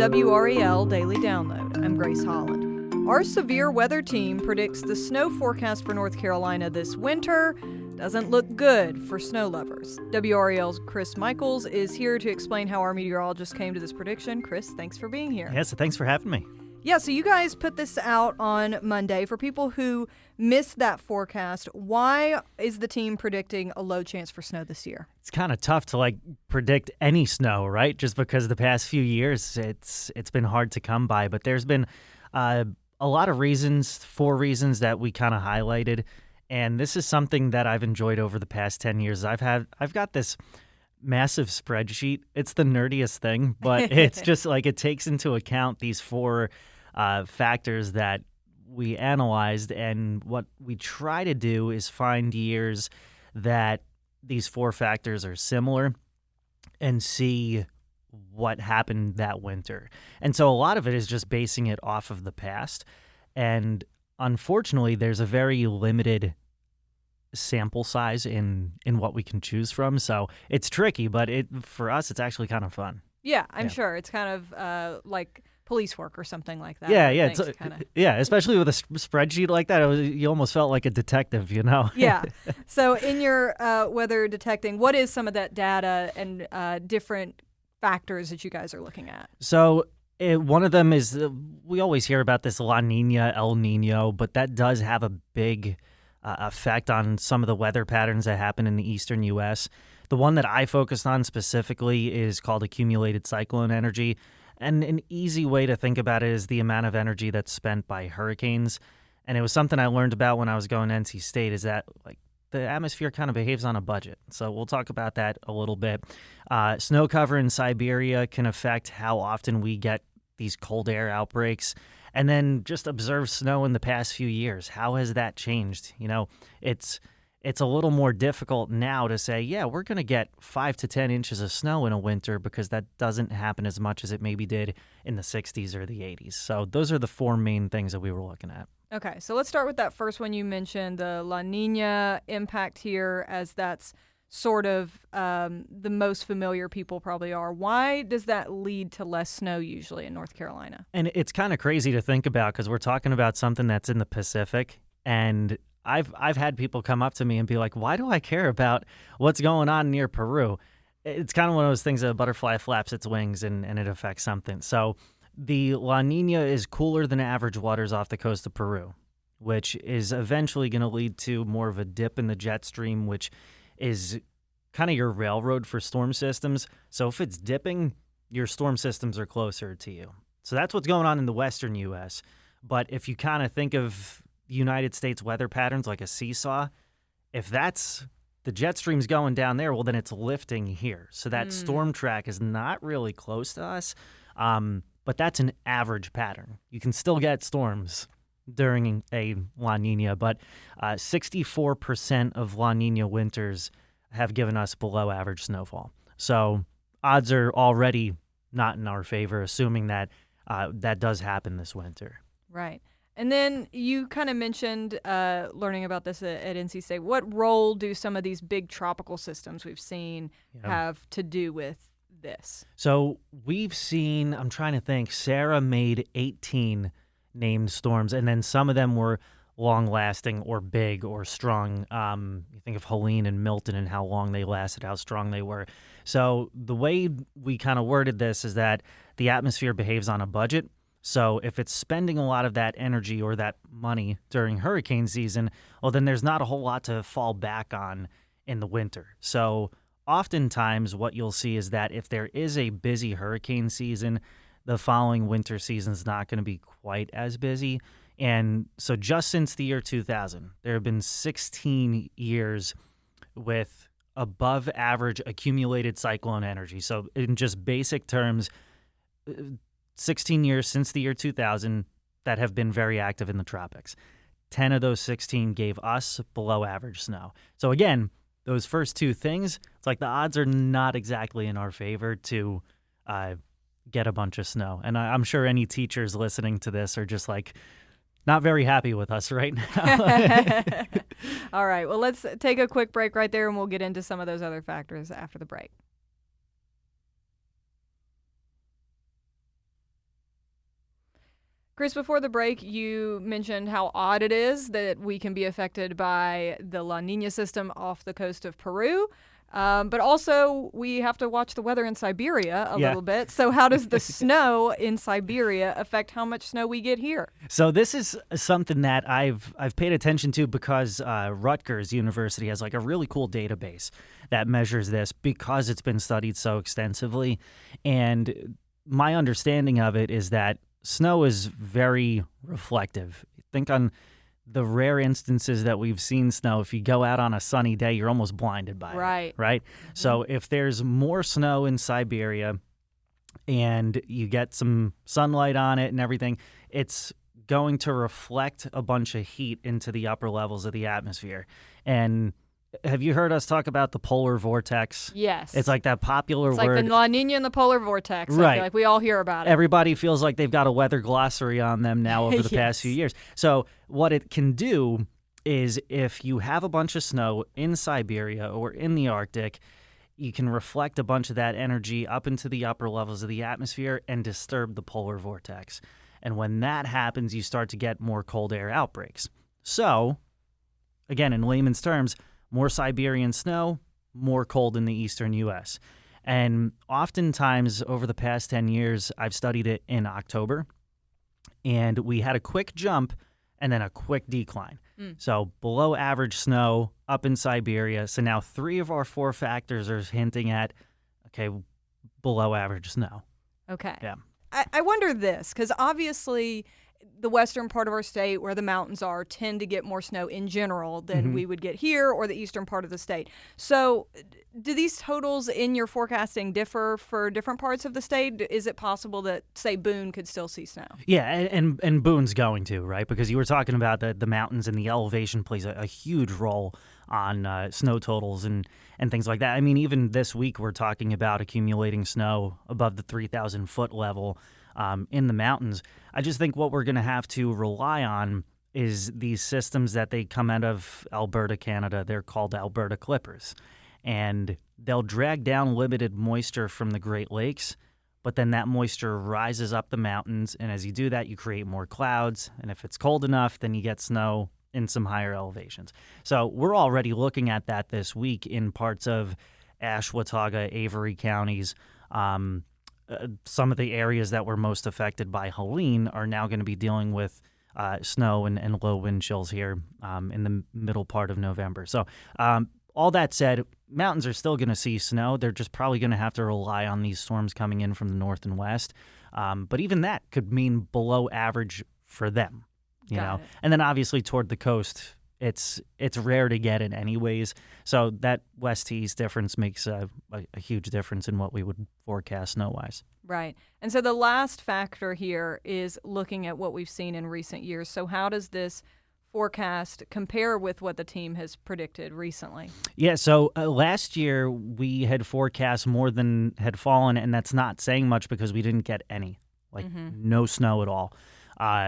WRAL Daily Download. I'm Grace Holland. Our severe weather team predicts the snow forecast for North Carolina this winter doesn't look good for snow lovers. WRAL's Chris Michaels is here to explain how our meteorologist came to this prediction. Chris, thanks for being here. Yes, thanks for having me. Yeah, so you guys put this out on Monday. For people who missed that forecast, why is the team predicting a low chance for snow this year? It's kind of tough to predict any snow, right? Just because the past few years it's been hard to come by. But there's been a lot of reasons, 4 reasons that we kind of highlighted, and this is something that I've enjoyed over the past 10 years. I've got this massive spreadsheet. It's the nerdiest thing, but it's just it takes into account these 4 factors that we analyzed, and what we try to do is find years that these 4 factors are similar and see what happened that winter. And so a lot of it is just basing it off of the past, and unfortunately there's a very limited sample size in what we can choose from, so it's tricky, but for us it's actually kind of fun. Yeah, I'm sure it's kind of like police work or something like that. Yeah, especially with a spreadsheet like that, you almost felt like a detective, you know? Yeah. So in your weather detecting, what is some of that data and different factors that you guys are looking at? So one of them is, we always hear about this La Nina, El Nino, but that does have a big effect on some of the weather patterns that happen in the eastern U.S. The one that I focused on specifically is called accumulated cyclone energy. And an easy way to think about it is the amount of energy that's spent by hurricanes. And it was something I learned about when I was going to NC State, is that the atmosphere kind of behaves on a budget. So we'll talk about that a little bit. Snow cover in Siberia can affect how often we get these cold air outbreaks. And then just observe snow in the past few years. How has that changed? You know, it's a little more difficult now to say, yeah, we're going to get 5 to 10 inches of snow in a winter, because that doesn't happen as much as it maybe did in the 60s or the 80s. So those are the 4 main things that we were looking at. Okay, so let's start with that first one you mentioned, the La Nina impact here, as that's sort of the most familiar people probably are. Why does that lead to less snow usually in North Carolina? And it's kind of crazy to think about, because we're talking about something that's in the Pacific, and I've had people come up to me and be like, why do I care about what's going on near Peru? It's kind of one of those things that a butterfly flaps its wings and it affects something. So the La Nina is cooler than average waters off the coast of Peru, which is eventually going to lead to more of a dip in the jet stream, which is kind of your railroad for storm systems. So if it's dipping, your storm systems are closer to you. So that's what's going on in the western U.S. But if you kind of think of United States weather patterns like a seesaw, if that's the jet stream's going down there, well, then it's lifting here. So that storm track is not really close to us, but that's an average pattern. You can still get storms during a La Nina, but 64% of La Nina winters have given us below average snowfall. So odds are already not in our favor, assuming that that does happen this winter. Right. And then you kind of mentioned learning about this at NC State. What role do some of these big tropical systems we've seen have to do with this? So we've seen, I'm trying to think, Sarah made 18 named storms, and then some of them were long-lasting or big or strong. You think of Helene and Milton and how long they lasted, how strong they were. So the way we kind of worded this is that the atmosphere behaves on a budget. So if it's spending a lot of that energy or that money during hurricane season, well, then there's not a whole lot to fall back on in the winter. So oftentimes what you'll see is that if there is a busy hurricane season, the following winter season is not going to be quite as busy. And so just since the year 2000, there have been 16 years with above average accumulated cyclone energy. So in just basic terms, 16 years since the year 2000 that have been very active in the tropics. 10 of those 16 gave us below average snow. So again, those first 2 things, it's like the odds are not exactly in our favor to get a bunch of snow. And I'm sure any teachers listening to this are just not very happy with us right now. All right. Well, let's take a quick break right there, and we'll get into some of those other factors after the break. Chris, before the break, you mentioned how odd it is that we can be affected by the La Nina system off the coast of Peru. But also, we have to watch the weather in Siberia a little bit. So how does the snow in Siberia affect how much snow we get here? So this is something that I've paid attention to because Rutgers University has like a really cool database that measures this because it's been studied so extensively. And my understanding of it is that snow is very reflective. Think on the rare instances that we've seen snow. If you go out on a sunny day, you're almost blinded by it. Right? Mm-hmm. So if there's more snow in Siberia and you get some sunlight on it and everything, it's going to reflect a bunch of heat into the upper levels of the atmosphere. And have you heard us talk about the polar vortex? Yes. It's like that popular word. It's like the La Nina and the polar vortex. Right. I feel like we all hear about it. Everybody feels like they've got a weather glossary on them now over the past few years. So what it can do is if you have a bunch of snow in Siberia or in the Arctic, you can reflect a bunch of that energy up into the upper levels of the atmosphere and disturb the polar vortex. And when that happens, you start to get more cold air outbreaks. So, again, in layman's terms, more Siberian snow, more cold in the eastern U.S. And oftentimes over the past 10 years, I've studied it in October, and we had a quick jump and then a quick decline. So below average snow up in Siberia. So now 3 of our 4 factors are hinting at, okay, below average snow. Okay. Yeah. I wonder this, because obviously the western part of our state where the mountains are tend to get more snow in general than we would get here, or the eastern part of the state. So do these totals in your forecasting differ for different parts of the state? Is it possible that, say, Boone could still see snow? Yeah, and Boone's going to, right? Because you were talking about the mountains and the elevation plays a huge role on snow totals and things like that. I mean, even this week we're talking about accumulating snow above the 3,000-foot level in the mountains. I just think what we're going to have to rely on is these systems that they come out of Alberta, Canada. They're called Alberta Clippers. And they'll drag down limited moisture from the Great Lakes, but then that moisture rises up the mountains. And as you do that, you create more clouds. And if it's cold enough, then you get snow in some higher elevations. So we're already looking at that this week in parts of Ashwaubenon, Avery counties. Some of the areas that were most affected by Helene are now going to be dealing with snow and low wind chills here in the middle part of November. So all that said, mountains are still going to see snow. They're just probably going to have to rely on these storms coming in from the north and west. But even that could mean below average for them, you know. And then obviously toward the coast, it's rare to get it anyways. So that west to east difference makes a huge difference in what we would forecast snow-wise. Right. And so the last factor here is looking at what we've seen in recent years. So how does this forecast compare with what the team has predicted recently? Yeah, so last year we had forecast more than had fallen, and that's not saying much because we didn't get any, no snow at all.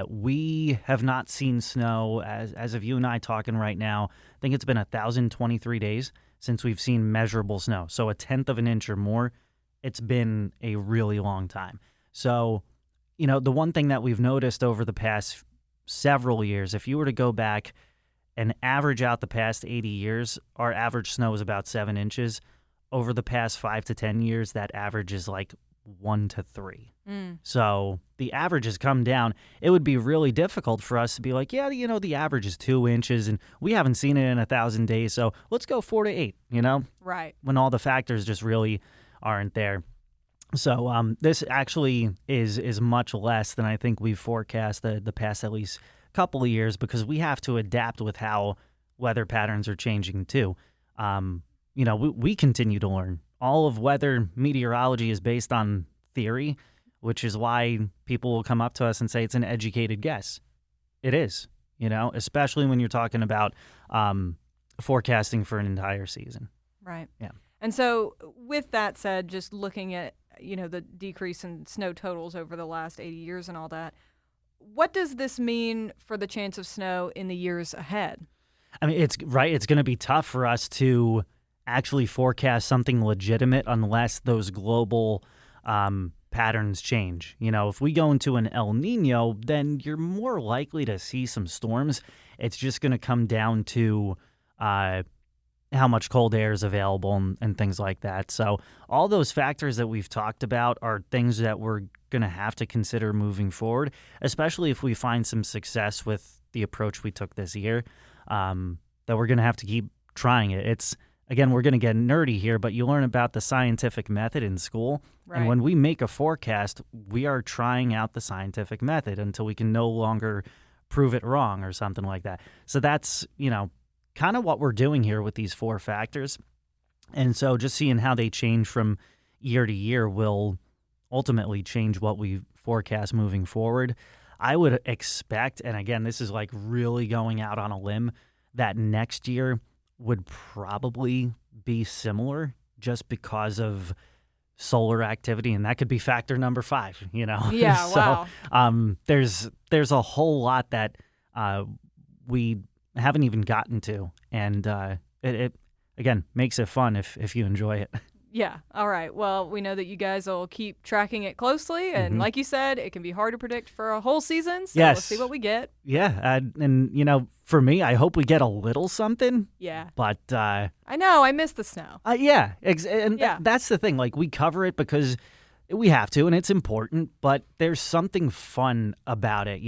We have not seen snow, as of you and I talking right now. I think it's been 1,023 days since we've seen measurable snow. So 1/10 of an inch or more, it's been a really long time. So, you know, the one thing that we've noticed over the past several years, if you were to go back and average out the past 80 years, our average snow is about 7 inches. Over the past 5 to 10 years, that average is like 1 to 3. So the average has come down. It would be really difficult for us to be like, yeah, you know, the average is 2 inches and we haven't seen it in 1,000 days. So let's go 4 to 8, you know? Right. When all the factors just really aren't there. So this actually is much less than I think we've forecast the past at least couple of years because we have to adapt with how weather patterns are changing too. You know, we continue to learn. All of weather meteorology is based on theory, which is why people will come up to us and say it's an educated guess. It is, you know, especially when you're talking about forecasting for an entire season. Right. Yeah. And so with that said, just looking at, you know, the decrease in snow totals over the last 80 years and all that, what does this mean for the chance of snow in the years ahead? I mean, it's going to be tough for us to actually forecast something legitimate unless those global patterns change. If we go into an El Nino, then you're more likely to see some storms. It's just going to come down to how much cold air is available and things like that. So all those factors that we've talked about are things that we're going to have to consider moving forward, especially if we find some success with the approach we took this year, that we're going to have to keep trying it. Again, we're going to get nerdy here, but you learn about the scientific method in school. Right. And when we make a forecast, we are trying out the scientific method until we can no longer prove it wrong or something like that. So that's, kind of what we're doing here with these 4 factors. And so just seeing how they change from year to year will ultimately change what we forecast moving forward. I would expect, and again, this is like really going out on a limb, that next year would probably be similar just because of solar activity, and that could be factor number 5, Yeah, so, wow. There's a whole lot that we haven't even gotten to, and it again makes it fun if you enjoy it. Yeah. All right. Well, we know that you guys will keep tracking it closely. And like you said, it can be hard to predict for a whole season. So Yes. We'll see what we get. Yeah. And, for me, I hope we get a little something. Yeah. But I know. I miss the snow. yeah. Yeah. That's the thing. Like, we cover it because we have to, and it's important, but there's something fun about it.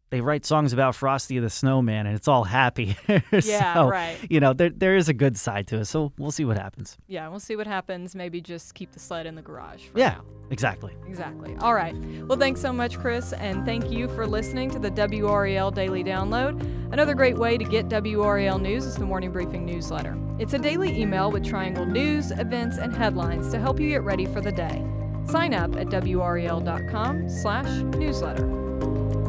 They write songs about Frosty the Snowman, and it's all happy. Yeah, so, right. There is a good side to it. So we'll see what happens. Yeah, we'll see what happens. Maybe just keep the sled in the garage for Yeah, now. exactly. Exactly. All right. Well, thanks so much, Chris, and thank you for listening to the WRAL Daily Download. Another great way to get WRAL news is the Morning Briefing newsletter. It's a daily email with triangled news, events, and headlines to help you get ready for the day. Sign up at WRAL.com/newsletter.